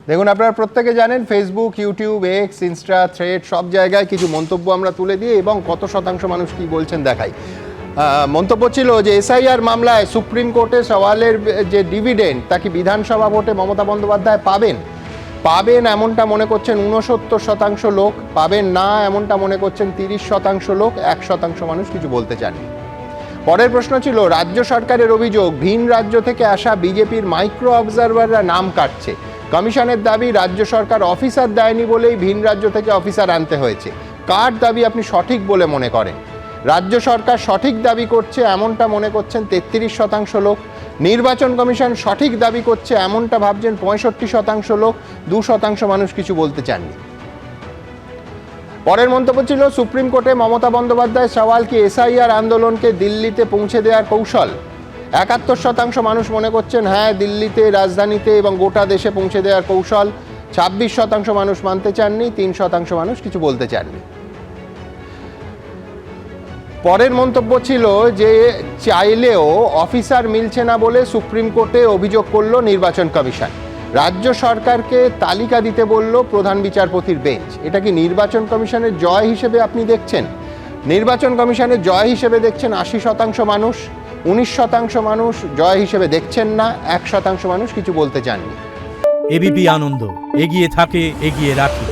দেখুন, আপনারা প্রত্যেকে জানেন Facebook, YouTube, x, Insta, thread সব জায়গায় কিছু মন্তব্য আমরা তুলে দিই এবং কত শতাংশ মানুষ কি বলছেন দেখাই। মন্তব্য ছিল যে এসআইআর মামলায় সুপ্রিম কোর্টে সওয়ালের যে ডিভিডেন্ড তা কি বিধানসভা ভোটে মমতা বন্দ্যোপাধ্যায় পাবেন এমনটা মনে করছেন 69% লোক, পাবেন না এমনটা মনে করছেন 30% লোক, 1% মানুষ কিছু বলতে চাননি। পরের প্রশ্ন ছিল রাজ্য সরকারের অভিযোগ ভিন রাজ্য থেকে আসা বিজেপির মাইক্রো অবজারভাররা নাম কাটছে। কমিশনের দাবি রাজ্য সরকার অফিসার দেয়নি বলেই ভিন রাজ্য থেকে অফিসার আনতে হয়েছে। কার দাবি আপনি সঠিক বলে মনে করেন? রাজ্য সরকার সঠিক দাবি করছে এমনটা মনে করছেন 33% লোক। নির্বাচন কমিশন সঠিক দাবি করছে এমনটা ভাবছেন 65% লোক, 2% মানুষ কিছু বলতে চাননি। পরের মন্তব্য ছিল সুপ্রিম কোর্টে মমতা বন্দ্যোপাধ্যায় সওয়াল কি এসআইআর আন্দোলনকে দিল্লিতে পৌঁছে দেওয়ার কৌশল। 71% মানুষ মনে করছেন হ্যাঁ, দিল্লিতে, রাজধানীতে এবং গোটা দেশে পৌঁছে দেওয়ার কৌশল। 26% মানুষ মানতে চাননি, 3% মানুষ কিছু বলতে চাননি। পরের মন্তব্য ছিল যে চাইলেও অফিসার মিলছে না বলে সুপ্রিম কোর্টে অভিযোগ করল নির্বাচন কমিশন। রাজ্য সরকারকে তালিকা দিতে বলল প্রধান বিচারপতির বেঞ্চ। এটা কি নির্বাচন কমিশনের জয় হিসেবে আপনি দেখছেন? নির্বাচন কমিশনের জয় হিসেবে দেখছেন 80% মানুষ, 19% মানুষ জয় হিসেবে দেখছেন না, 1% মানুষ কিছু বলতে চাননি। এবিপি আনন্দ, এগিয়ে থাকে, এগিয়ে রাখে।